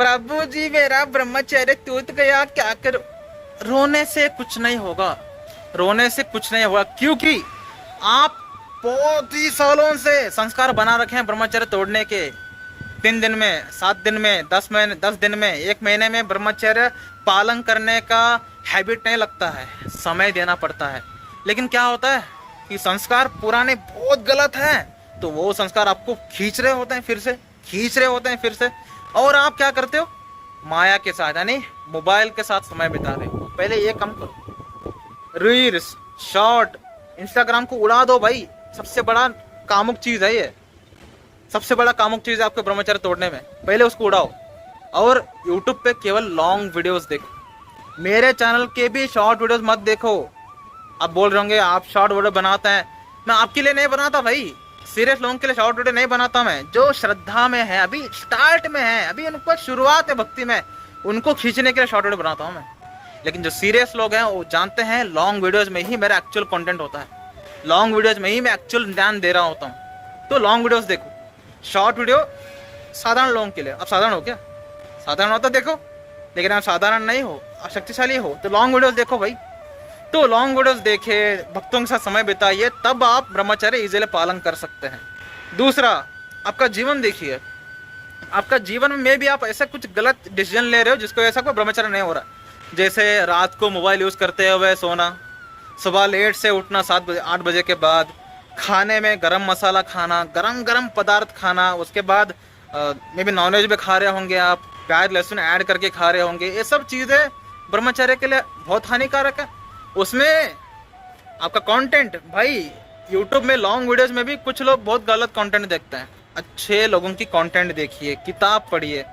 प्रभु जी मेरा ब्रह्मचर्य टूट गया, क्या करूं? रोने से कुछ नहीं होगा, रोने से कुछ नहीं होगा, क्योंकि आप बहुत ही सालों से संस्कार बना रखे हैं ब्रह्मचर्य तोड़ने के। 3 दिन में, 7 दिन में, 10 महीने, 10 दिन में, 1 महीने में ब्रह्मचर्य पालन करने का हैबिट नहीं लगता है, समय देना पड़ता है। लेकिन क्या होता है कि संस्कार पुराने बहुत गलत हैं, तो वो संस्कार आपको खींच रहे होते हैं फिर से, खींच रहे होते हैं फिर से। और आप क्या करते हो? माया के साथ यानी मोबाइल के साथ समय बिता रहे हो। पहले ये कम करो, रील्स, शॉर्ट, इंस्टाग्राम को उड़ा दो भाई। सबसे बड़ा कामुक चीज है ये, सबसे बड़ा कामुक चीज है आपके ब्रह्मचर्य तोड़ने में। पहले उसको उड़ाओ और यूट्यूब पे केवल लॉन्ग वीडियोस देखो। मेरे चैनल के भी शॉर्ट वीडियोस मत देखो। आप बोल रहे होंगे आप शॉर्ट वीडियो बनाते हैं, मैं आपके लिए नहीं बनाता भाई, सीरियस लोगों के लिए शॉर्ट वीडियो नहीं बनाता मैं। जो श्रद्धा में है, अभी स्टार्ट में है, अभी उनको शुरुआत है भक्ति में, उनको खींचने के लिए शॉर्ट वीडियो बनाता हूँ मैं। लेकिन जो सीरियस लोग हैं वो जानते हैं लॉन्ग वीडियोज में ही मेरा एक्चुअल कंटेंट होता है, लॉन्ग वीडियोज में ही मैं एक्चुअल ज्ञान दे रहा होता हूँ। तो लॉन्ग वीडियोस देखो। शॉर्ट वीडियो साधारण लोगों के लिए। आप साधारण हो क्या? साधारण हो तो देखो, लेकिन आप साधारण नहीं हो, आप शक्तिशाली हो, तो लॉन्ग वीडियोस देखो भाई। तो लॉन्ग वीडियोस देखे, भक्तों के साथ समय बिताइए, तब आप ब्रह्मचर्य इजीली पालन कर सकते हैं। दूसरा, आपका जीवन देखिए। आपका जीवन में भी आप ऐसा कुछ गलत डिसीजन ले रहे हो जिसको ऐसा कोई ब्रह्मचर्य नहीं हो रहा। जैसे रात को मोबाइल यूज़ करते हुए सोना, सुबह लेट से उठना 7 बजे 8 बजे के बाद, खाने में गरम मसाला खाना, गरम गरम पदार्थ खाना, उसके बाद मे भी नॉनवेज भी खा रहे होंगे आप, प्याज लहसुन ऐड करके खा रहे होंगे। ये सब चीज़ें ब्रह्मचर्य के लिए बहुत हानिकारक है। उसमें आपका कंटेंट भाई, यूट्यूब में लॉन्ग वीडियोस में भी कुछ लोग बहुत गलत कंटेंट देखते हैं। अच्छे लोगों की कंटेंट देखिए, किताब पढ़िए।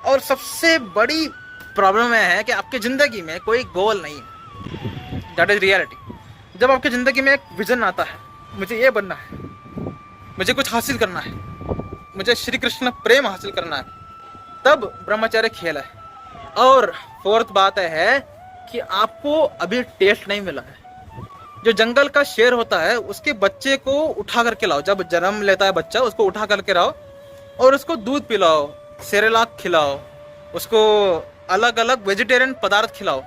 और सबसे बड़ी प्रॉब्लम यह है कि आपकी ज़िंदगी में कोई गोल नहीं है, दैट इज़ रियलिटी। जब आपकी ज़िंदगी में एक विजन आता है, मुझे ये बनना है, मुझे कुछ हासिल करना है, मुझे श्री कृष्ण प्रेम हासिल करना है, तब ब्रह्मचर्य खेल है। और फोर्थ बात है कि आपको अभी टेस्ट नहीं मिला है। जो जंगल का शेर होता है उसके बच्चे को उठा करके लाओ, जब जन्म लेता है बच्चा उसको उठा करके लाओ और उसको दूध पिलाओ, सेरेलाक खिलाओ, उसको अलग अलग वेजिटेरियन पदार्थ खिलाओ,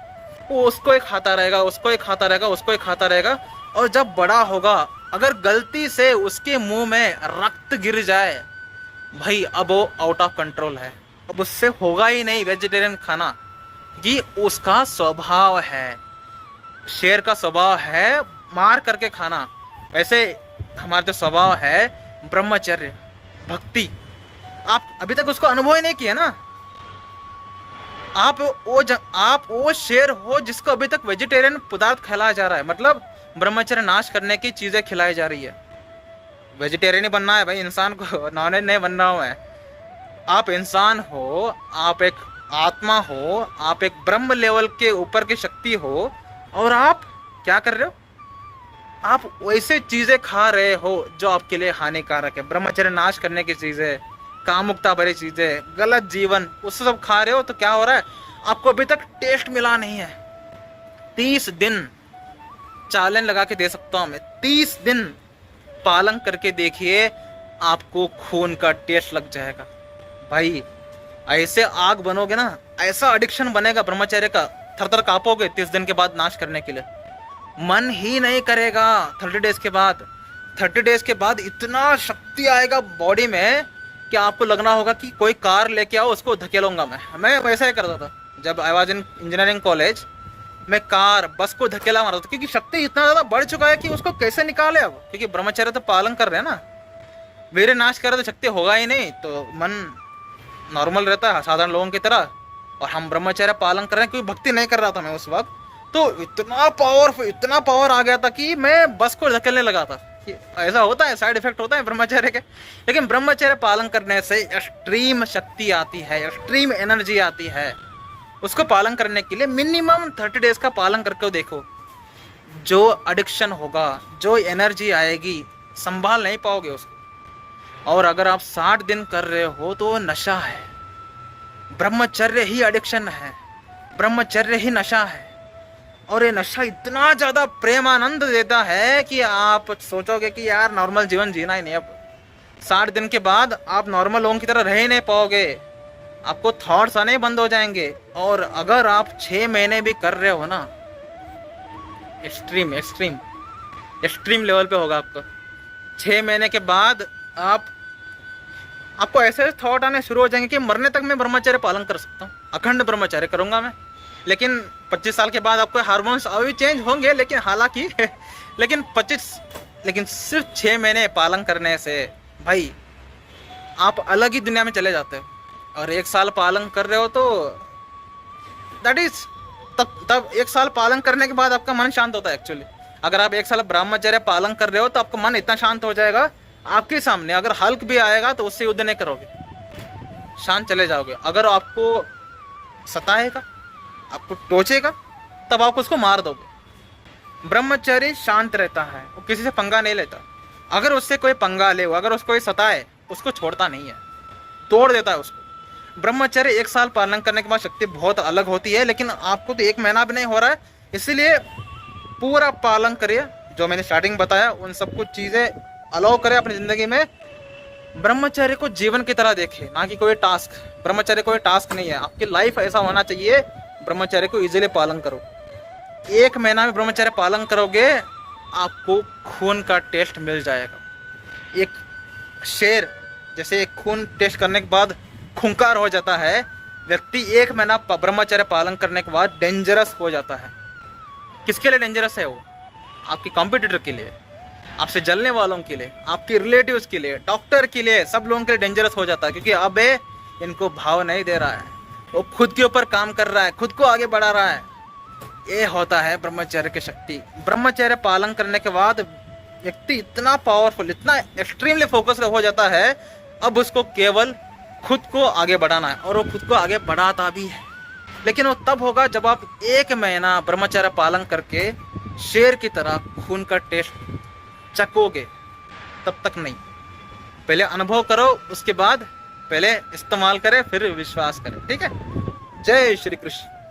वो उसको ही खाता रहेगा, उसको ही खाता रहेगा, उसको ही खाता रहेगा। और जब बड़ा होगा, अगर गलती से उसके मुंह में रक्त गिर जाए भाई, अब वो आउट ऑफ कंट्रोल है, अब उससे होगा ही नहीं वेजिटेरियन खाना। ये उसका स्वभाव है, शेर का स्वभाव है मार करके खाना। वैसे हमारा जो स्वभाव है ब्रह्मचर्य, भक्ति, आप अभी तक उसको अनुभव ही नहीं किया ना। आप वो शेर हो जिसको अभी तक वेजिटेरियन पदार्थ खिलाया जा रहा है, मतलब ब्रह्मचर्य नाश करने की चीजें खिलाई जा रही है। वेजिटेरियन ही बनना है भाई इंसान को, नॉनवेज नहीं बनना हो है। आप इंसान हो, आप एक आत्मा हो, आप एक ब्रह्म लेवल के ऊपर की शक्ति हो, और आप क्या कर रहे हो? आप वैसे चीजें खा रहे हो जो आपके लिए हानिकारक है, ब्रह्मचर्य नाश करने की चीजें, कामुकता भरी चीजें, गलत जीवन, उससे सब खा रहे हो। तो क्या हो रहा है? आपको अभी तक टेस्ट मिला नहीं है। 30 दिन चैलेंज लगा के दे सकता हूं मैं, 30 दिन पालन करके देखिए, आपको खून का टेस्ट लग जाएगा भाई। ऐसे आग बनोगे ना, ऐसा एडिक्शन बनेगा ब्रह्मचर्य का, थर थर कांपोगे 30 दिन के बाद नाश करने के लिए, मन ही नहीं करेगा। 30 डेज के बाद, 30 डेज के बाद इतना शक्ति आएगा बॉडी में कि आपको लगना होगा कि कोई कार लेके आओ, उसको धकेलूंगा मैं वैसा ही करता था जब I was in engineering college. मैं कार बस को धकेला मारता था, क्योंकि शक्ति इतना ज्यादा बढ़ चुका है कि उसको कैसे निकाले अब, क्योंकि ब्रह्मचर्य तो पालन कर रहे हैं ना। वीर्य नाश करे तो शक्ति होगा ही नहीं, तो मन नॉर्मल रहता है साधारण लोगों की तरह। और हम ब्रह्मचर्य पालन कर रहे हैं, क्योंकि भक्ति नहीं कर रहा था मैं उस वक्त, तो इतना पावर आ गया था कि मैं बस को धकेलने लगा था। ऐसा होता है, साइड इफेक्ट होता है ब्रह्मचर्य के। लेकिन ब्रह्मचर्य पालन करने से एक्सट्रीम शक्ति आती है, एक्सट्रीम एनर्जी आती है। उसको पालन करने के लिए मिनिमम 30 डेज का पालन करके देखो। जो एडिक्शन होगा, जो एनर्जी आएगी, संभाल नहीं पाओगे उसको। और अगर आप 60 दिन कर रहे हो तो नशा है, ब्रह्मचर्य ही एडिक्शन है, ब्रह्मचर्य ही नशा है। और ये नशा इतना ज्यादा प्रेमानंद देता है कि आप सोचोगे कि यार नॉर्मल जीवन जीना ही नहीं। अब 60 दिन के बाद आप नॉर्मल लोगों की तरह रह ही नहीं पाओगे। आपको थॉट्स आने बंद हो जाएंगे। और अगर आप 6 महीने भी कर रहे हो ना, एक्सट्रीम एक्सट्रीम एक्सट्रीम लेवल पे होगा आपका। 6 महीने के बाद आपको ऐसे थॉट आने शुरू हो जाएंगे कि मरने तक मैं ब्रह्मचर्य पालन कर सकता हूँ, अखंड ब्रह्मचर्य करूंगा मैं। लेकिन 25 साल के बाद आपके हार्मोन्स अभी चेंज होंगे, लेकिन हालांकि लेकिन सिर्फ 6 महीने पालन करने से भाई आप अलग ही दुनिया में चले जाते हो। और 1 साल पालन कर रहे हो तो दैट इज तब 1 साल पालन करने के बाद आपका मन शांत होता है एक्चुअली। अगर आप 1 साल ब्रह्मचर्य पालन कर रहे हो तो आपका मन इतना शांत हो जाएगा, आपके सामने अगर हल्क भी आएगा तो उससे युद्ध नहीं करोगे, शांत चले जाओगे। अगर आपको सताएगा, आपको टोचेगा, तब आप उसको मार दोगे। ब्रह्मचारी शांत रहता है, वो किसी से पंगा नहीं लेता। अगर उससे कोई पंगा ले, अगर उसको कोई सताए, उसको छोड़ता नहीं है, तोड़ देता है उसको। ब्रह्मचर्य 1 साल पालन करने के बाद शक्ति बहुत अलग होती है, लेकिन आपको तो 1 महीना भी नहीं हो रहा है, इसलिए पूरा पालन करिए। जो मैंने स्टार्टिंग बताया उन सब कुछ चीज़ें अलाउ करें अपनी ज़िंदगी में। ब्रह्मचर्य को जीवन की तरह देखें, ना कि कोई टास्क। ब्रह्मचर्य कोई टास्क नहीं है, आपकी लाइफ ऐसा होना चाहिए। ब्रह्मचर्य को इजीली पालन करो। 1 महीना में ब्रह्मचर्य पालन करोगे, आपको खून का टेस्ट मिल जाएगा। एक शेर जैसे खून टेस्ट करने के बाद खूंखार हो जाता है, व्यक्ति 1 महीना ब्रह्मचर्य पालन करने के बाद डेंजरस हो जाता है। किसके लिए डेंजरस है वो? आपके कॉम्पिटिटर के लिए, आपसे जलने वालों के लिए, आपके रिलेटिव्स के लिए, डॉक्टर के लिए, सब लोगों के लिए डेंजरस हो जाता है। क्योंकि अब इनको भाव नहीं दे रहा है, वो खुद के ऊपर काम कर रहा है, खुद को आगे बढ़ा रहा है। ये होता है ब्रह्मचर्य की शक्ति। ब्रह्मचर्य पालन करने के बाद व्यक्ति इतना पावरफुल, इतना एक्सट्रीमली फोकस हो जाता है, अब उसको केवल खुद को आगे बढ़ाना है, और वो खुद को आगे बढ़ाता भी है। लेकिन वो तब होगा जब आप 1 महीना ब्रह्मचर्य पालन करके शेर की तरह खून का टेस्ट चकोगे, तब तक नहीं। पहले अनुभव करो, उसके बाद पहले इस्तेमाल करें, फिर विश्वास करें। ठीक है? जय श्री कृष्ण।